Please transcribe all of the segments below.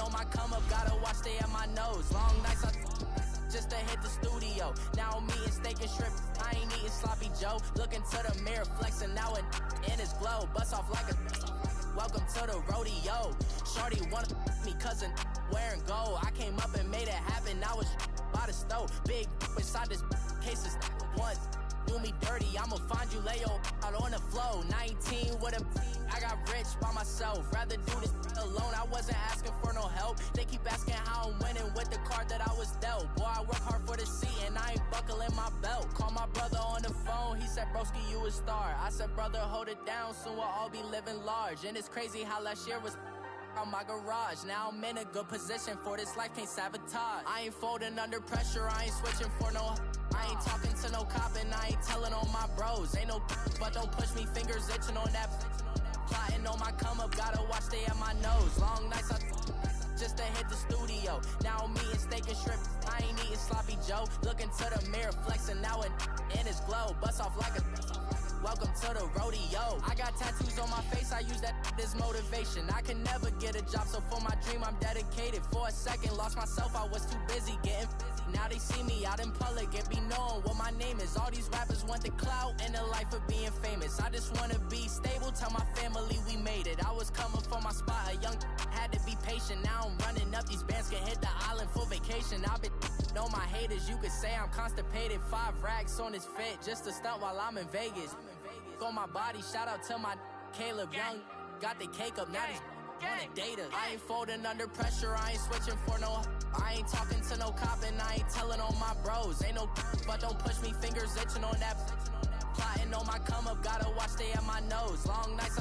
on my come up, gotta watch, stay at my nose. Long nights, just to hit the studio. Now I'm eating steak and shrimp, I ain't eating sloppy Joe. Looking to the mirror, flexing now in his glow. Bust off like a welcome to the rodeo. Shorty wanna me cousin wearing gold. I came up and made it happen, I was by the stove. Big inside this cases once. Do me dirty, I'ma find you, lay your out on the flow. 19 with a I got rich by myself. Rather do this alone, I wasn't asking for no help. They keep asking how I'm winning with the card that I was dealt. Boy, I work hard for the seat and I ain't buckling my belt. Call my brother on the phone, he said, broski, you a star. I said, brother, hold it down, soon we'll all be living large. And it's crazy how last year was on my garage. Now I'm in a good position for this life, can't sabotage. I ain't folding under pressure, I ain't switching for no. I ain't talking to no cop and I ain't telling on my bros. Ain't no but don't push me, fingers itching on that. Plotting on my come up, gotta watch, stay at my nose. Long nights, just to hit the studio. Now I'm eating steak and shrimp, I ain't eating sloppy Joe. Looking to the mirror, flexing now in his glow. Bust off like a welcome to the rodeo. I got tattoos on my face, I use that as motivation. I can never get a job, so for my dream I'm dedicated. For a second, lost myself, I was too busy getting busy. Now they see me out in public and be knowing what my name is. All these rappers want the clout and the life of being famous. I just wanna be stable, tell my family we made it. I was coming for my spot, a young had to be patient. Now I'm running up, these bands can hit the island for vacation. I've been know my haters, you could say I'm constipated. 5 racks on his fit, just to stunt while I'm in Vegas. On my body, shout out to my Caleb Young. Got the cake up, now he's wanna date us. I ain't folding under pressure, I ain't switching for no. I ain't talking to no cop and I ain't telling on my bros. Ain't no but don't push me, fingers itching on that. Plotting on my come up, gotta watch, stay at my nose. Long nights,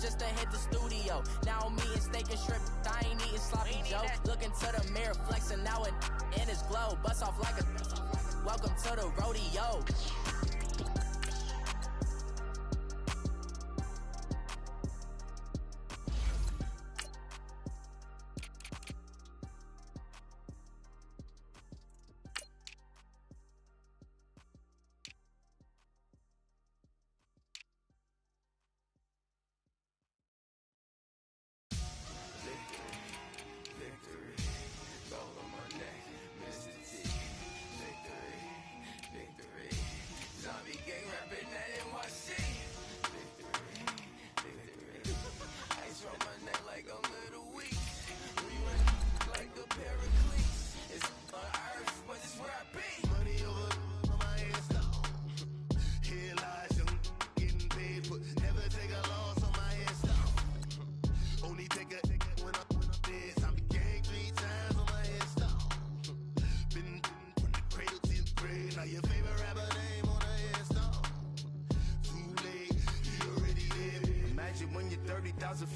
just to hit the studio. Now I'm eating steak and shrimp, I ain't eating sloppy Joe. Looking to the mirror, flexing now in his glow. Bust off like a welcome to the rodeo.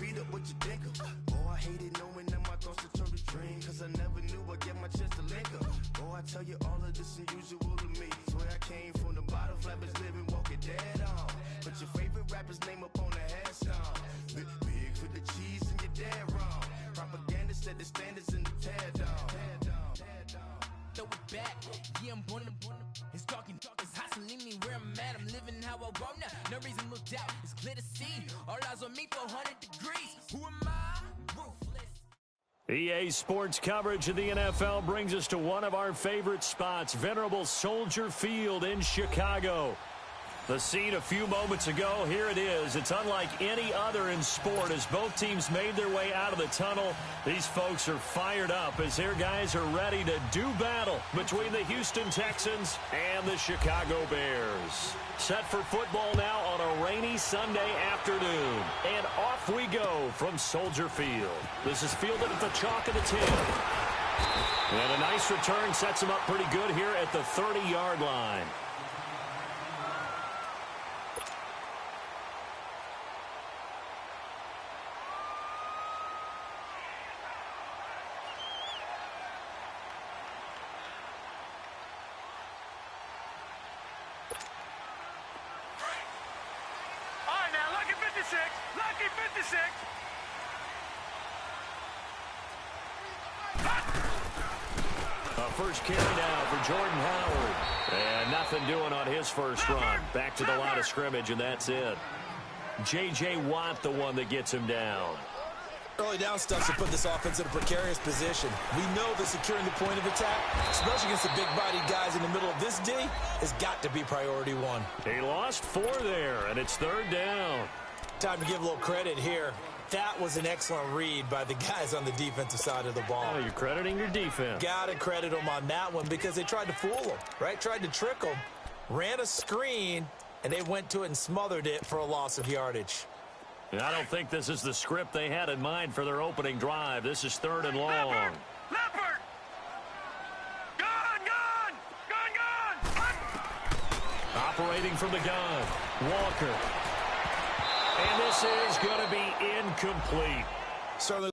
Feet up what you think of. Oh, I hated knowing that my thoughts would turn to dream, cause I never knew I'd get my chance to link up. Oh, I tell you all of this unusual to me. Swear I came from the bottom, flappers living, walking dead on. Put your favorite rapper's name up on the headstone. Big for the cheese and you're dead wrong. Propaganda set the standards in the tear down. Throw it back, yeah, I'm born to it's talking, it's hustling me where I'm at. I'm living how I want now. No reason to look doubt, it's clear to see. All eyes on me, 400 degrees. Who am I? Ruthless. EA Sports coverage of the NFL brings us to one of our favorite spots, venerable Soldier Field in Chicago. The scene a few moments ago, here it is. It's unlike any other in sport as both teams made their way out of the tunnel. These folks are fired up as their guys are ready to do battle between the Houston Texans and the Chicago Bears. Set for football now on a rainy Sunday afternoon. And off we go from Soldier Field. This is fielded at the chalk of the 10. And a nice return sets them up pretty good here at the 30-yard line. Lucky 56. A first carry now for Jordan Howard. And nothing doing on his first run. Back to the line of scrimmage, and that's it. J.J. Watt, the one that gets him down. Early down stuff should put this offense in a precarious position. We know that securing the point of attack, especially against the big-bodied guys in the middle of this D, has got to be priority one. He lost 4 there, and it's 3rd down. Time to give a little credit here. That was an excellent read by the guys on the defensive side of the ball. Oh, you're crediting your defense. Got to credit them on that one because they tried to fool them, right? Tried to trick them, ran a screen, and they went to it and smothered it for a loss of yardage. I don't think this is the script they had in mind for their opening drive. This is 3rd and long. Leopard! Gun! Operating from the gun, Walker. And this is going to be incomplete. Certainly.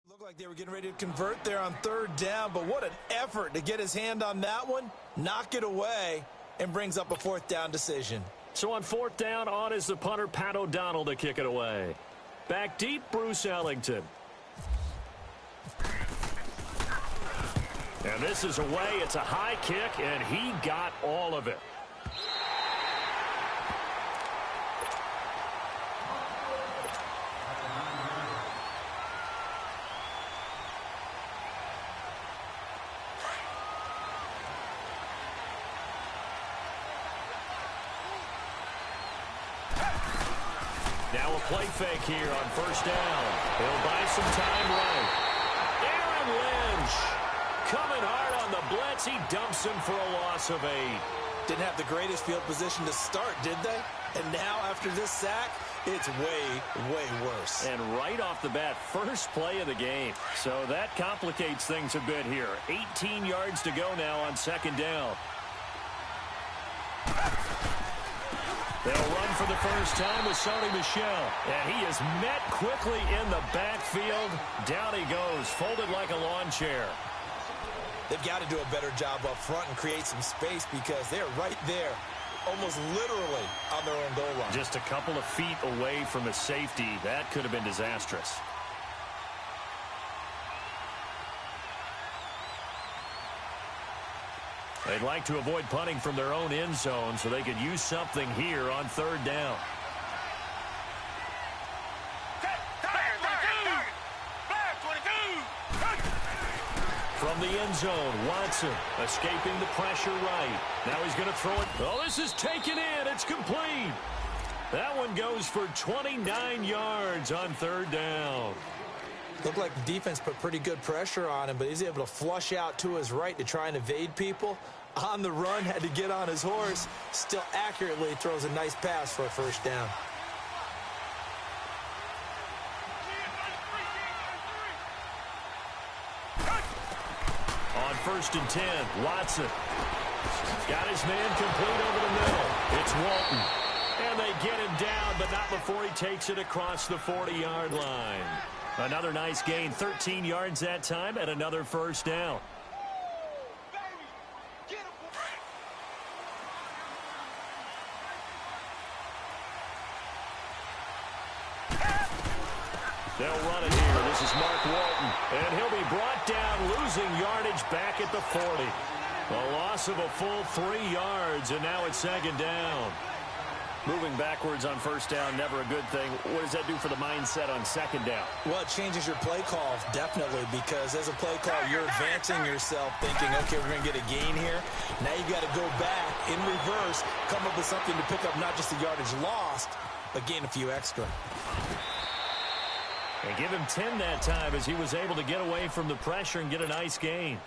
Looked like they were getting ready to convert there on 3rd down, but what an effort to get his hand on that one, knock it away, and brings up a 4th down decision. So on 4th down, on is the punter, Pat O'Donnell, to kick it away. Back deep, Bruce Ellington. And this is away. It's a high kick, and he got all of it. Now a play fake here on 1st down. He'll buy some time right. Aaron Lynch coming hard on the blitz. He dumps him for a loss of 8. Didn't have the greatest field position to start, did they? And now after this sack, it's way worse. And right off the bat, first play of the game. So that complicates things a bit here. 18 yards to go now on 2nd down. They'll run for the first time with Sony Michel. And he is met quickly in the backfield. Down he goes, folded like a lawn chair. They've got to do a better job up front and create some space because they're right there, almost literally on their own goal line. Just a couple of feet away from a safety. That could have been disastrous. They'd like to avoid punting from their own end zone so they could use something here on 3rd down. From the end zone, Watson escaping the pressure right. Now he's going to throw it. Oh, this is taken in. It's complete. That one goes for 29 yards on 3rd down. Looked like the defense put pretty good pressure on him, but he's able to flush out to his right to try and evade people. On the run, had to get on his horse. Still accurately throws a nice pass for a 1st down. On 1st and 10, Watson got his man complete over the middle. It's Walton. And they get him down, but not before he takes it across the 40-yard line. Another nice gain, 13 yards that time, and another 1st down. They'll run it here. This is Mark Walton. And he'll be brought down, losing yardage back at the 40. A loss of a full 3 yards, and now it's 2nd down. Moving backwards on 1st down, never a good thing. What does that do for the mindset on 2nd down? Well, it changes your play call, definitely, because as a play call, you're advancing yourself, thinking, okay, we're going to get a gain here. Now you got to go back in reverse, come up with something to pick up not just the yardage lost, but gain a few extra. And give him 10 that time as he was able to get away from the pressure and get a nice gain.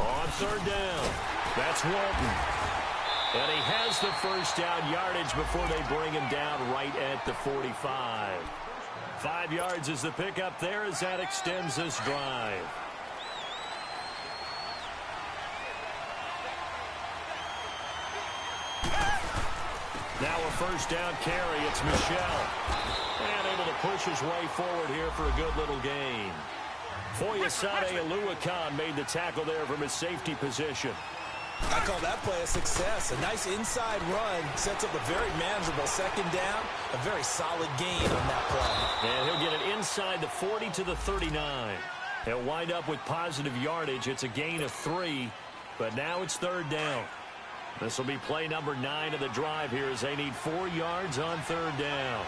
On 3rd down, that's Walton. And he has the 1st down yardage before they bring him down right at the 45. 5 yards is the pickup there as that extends this drive. Now a first down carry. It's Michel. And able to push his way forward here for a good little gain. Foyesade Oluwakan made the tackle there from his safety position. I call that play a success. A nice inside run sets up a very manageable second down. A very solid gain on that play. And he'll get it inside the 40 to the 39. He'll wind up with positive yardage. It's a gain of 3, but now it's third down. This will be play number 9 of the drive here as they need 4 yards on third down.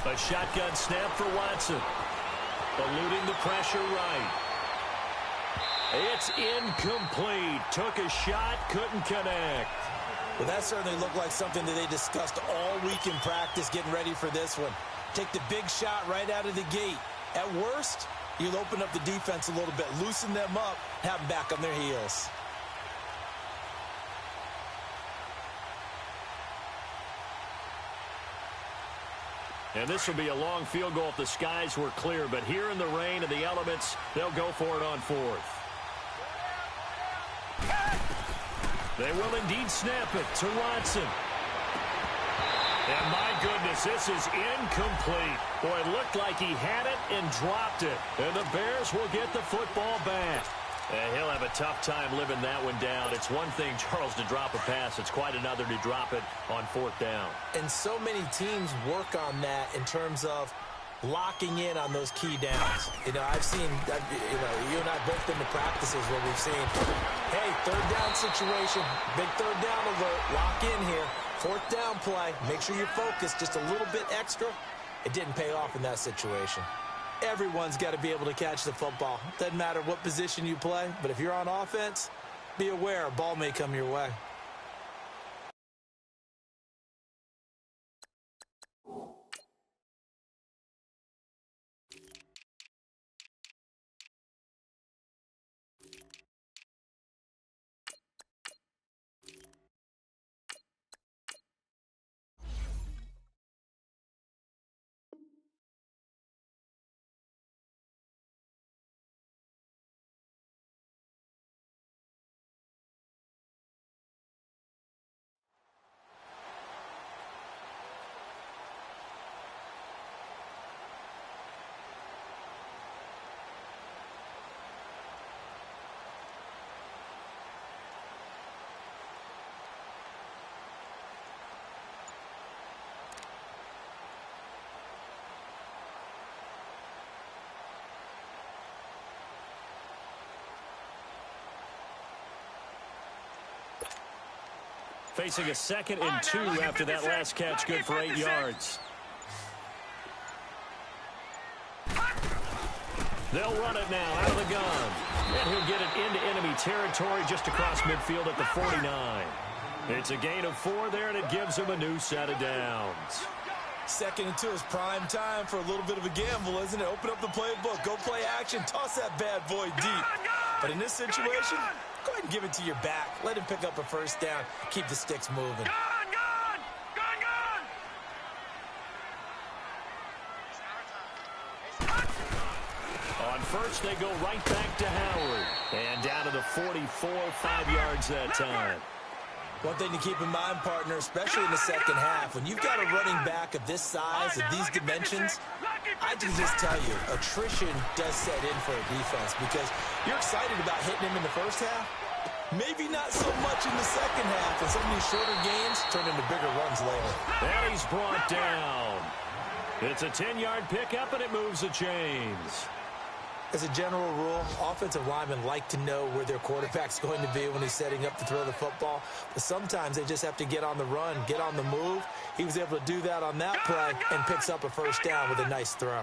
A shotgun snap for Watson. Eluding the pressure right. It's incomplete. Took a shot, couldn't connect. Well, that certainly looked like something that they discussed all week in practice getting ready for this one. Take the big shot right out of the gate. At worst, you'll open up the defense a little bit, loosen them up, have them back on their heels. And this will be a long field goal if the skies were clear. But here in the rain and the elements, they'll go for it on 4th. They will indeed snap it to Watson. And my goodness, this is incomplete. Boy, it looked like he had it and dropped it. And the Bears will get the football back. And he'll have a tough time living that one down. It's one thing, Charles, to drop a pass. It's quite another to drop it on 4th down. And so many teams work on that in terms of locking in on those key downs. You know, I've seen, you and I both been to practices where we've seen, hey, third down situation, big third down alert, lock in here. 4th down play, make sure you're focused just a little bit extra. It didn't pay off in that situation. Everyone's got to be able to catch the football. Doesn't matter what position you play, but if you're on offense, be aware a ball may come your way. Facing a 2nd and 2 after that last catch, good for 8 yards. They'll run it now out of the gun. And he'll get it into enemy territory just across midfield at the 49. It's a gain of 4 there, and it gives him a new set of downs. 2nd and 2 is prime time for a little bit of a gamble, isn't it? Open up the playbook, go play action, toss that bad boy deep. But in this situation, go ahead and give it to your back. Let him pick up a first down. Keep the sticks moving. On first, they go right back to Howard. And down to the 44, 5 yards that time. One thing to keep in mind, partner, especially in the second half, when you've got a running back of this size, of these dimensions, I can just tell you, attrition does set in for a defense because you're excited about hitting him in the first half. Maybe not so much in the second half, and some of these shorter gains turn into bigger runs later. And he's brought down. It's a 10-yard pickup, and it moves the chains. As a general rule, offensive linemen like to know where their quarterback's going to be when he's setting up to throw the football. But sometimes they just have to get on the run, get on the move. He was able to do that on that play and picks up a first down with a nice throw.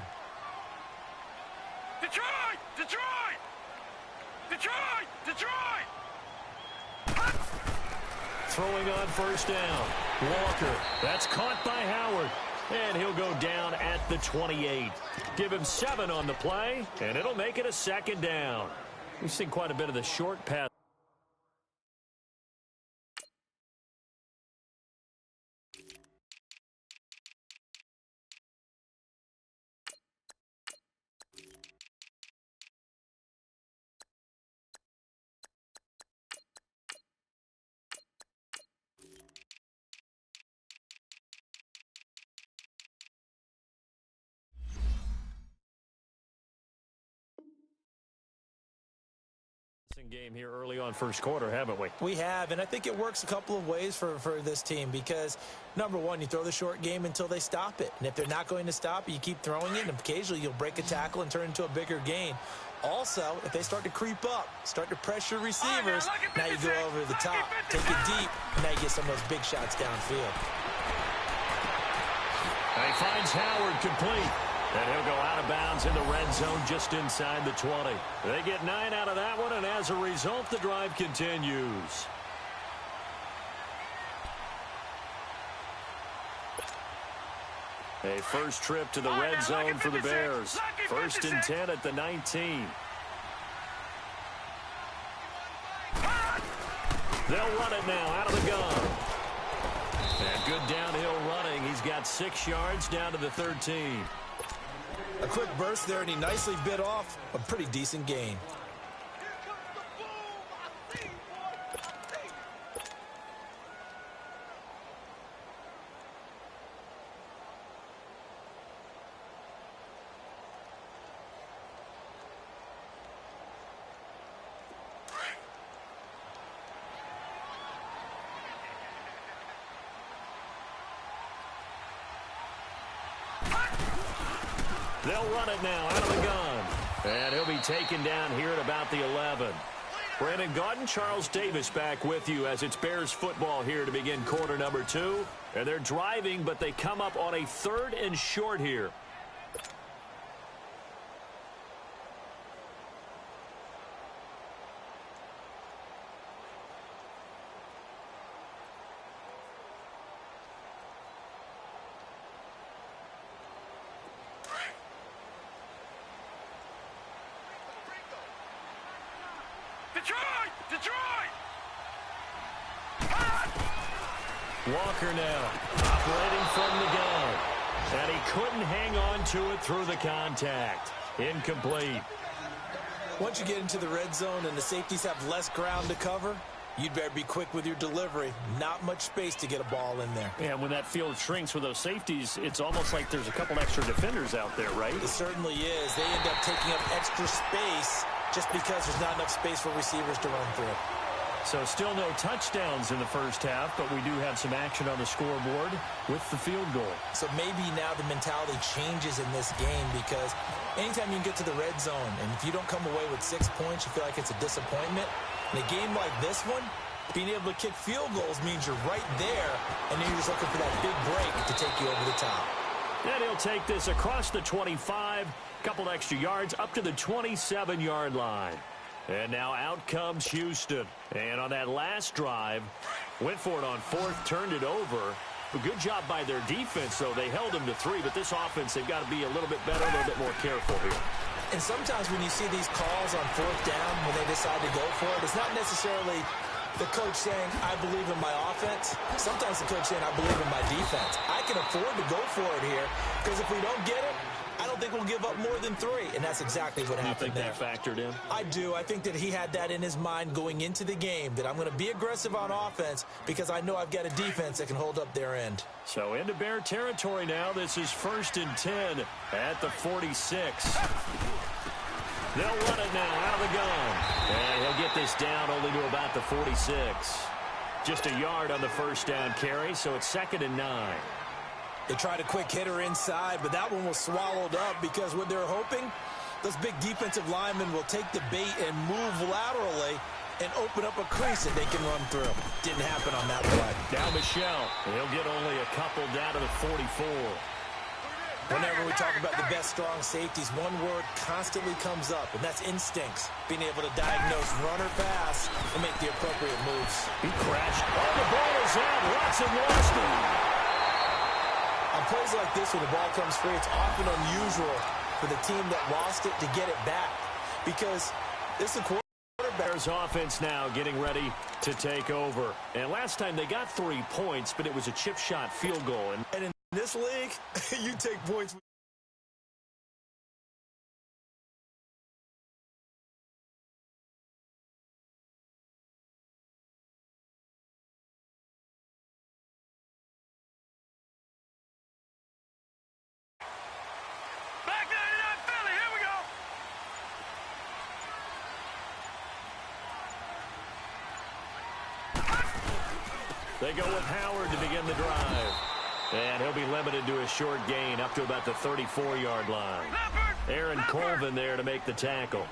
Detroit! Detroit! Detroit! Detroit! Throwing on first down. Walker. That's caught by Howard. And he'll go down at the 28. Give him 7 on the play, and it'll make it a 2nd down. We've seen quite a bit of the short pass. Game here early on first quarter, haven't we? We have, and I think it works a couple of ways for this team because, number one, you throw the short game until they stop it. And if they're not going to stop it, you keep throwing it, and occasionally you'll break a tackle and turn it into a bigger gain. Also, if they start to creep up, start to pressure receivers, now you go over the top, take it deep, and now you get some of those big shots downfield. He finds Howard complete. And he'll go out of bounds in the red zone just inside the 20. They get 9 out of that one, and as a result, the drive continues. A first trip to the red zone for the Bears. 1st and 10 at the 19. They'll run it now out of the gun. And good downhill running. He's got 6 yards down to the 13. A quick burst there, and he nicely bit off a pretty decent gain. They'll run it now out of the gun. And he'll be taken down here at about the 11. Brandon Gaudin, Charles Davis back with you as it's Bears football here to begin quarter number 2. And they're driving, but they come up on a 3rd and short here. Detroit! Walker now operating from the gun. And he couldn't hang on to it through the contact. Incomplete. Once you get into the red zone and the safeties have less ground to cover, you'd better be quick with your delivery. Not much space to get a ball in there. Yeah, when that field shrinks with those safeties, it's almost like there's a couple extra defenders out there, right? It certainly is. They end up taking up extra space just because there's not enough space for receivers to run through. So still no touchdowns in the first half, but we do have some action on the scoreboard with the field goal. So maybe now the mentality changes in this game because anytime you can get to the red zone, and if you don't come away with 6 points, you feel like it's a disappointment. In a game like this one, being able to kick field goals means you're right there, and then you're just looking for that big break to take you over the top. And he'll take this across the 25, couple extra yards up to the 27-yard line. And now out comes Houston. And on that last drive, went for it on 4th, turned it over. A good job by their defense, though. They held them to 3, but this offense, they've got to be a little bit better, a little bit more careful here. And sometimes when you see these calls on 4th down, when they decide to go for it, it's not necessarily the coach saying, I believe in my offense. Sometimes the coach saying, I believe in my defense. I can afford to go for it here because if we don't get it, I don't think we'll give up more than 3, and that's exactly what happened there. You think that factored in? I do. I think that he had that in his mind going into the game, that I'm going to be aggressive on offense because I know I've got a defense that can hold up their end. So into Bear territory now. This is 1st and 10 at the 46. They'll run it now out of the gun. And he'll get this down only to about the 46. Just a yard on the first down carry, so it's 2nd and 9. They tried a quick hitter inside, but that one was swallowed up because what they're hoping, those big defensive linemen will take the bait and move laterally and open up a crease that they can run through. Didn't happen on that play. Now Michelle. He'll get only a couple down to the 44. Whenever we talk about the best strong safeties, one word constantly comes up, and that's instincts. Being able to diagnose run or pass and make the appropriate moves. He crashed. Oh, the ball is out. Watson lost it. On plays like this where the ball comes free, it's often unusual for the team that lost it to get it back because this is a quarterback. Bears offense now getting ready to take over. And last time they got 3 points, but it was a chip shot field goal. And in this league, you take points. They go with Howard to begin the drive. And he'll be limited to a short gain up to about the 34-yard line. Aaron Colvin there to make the tackle.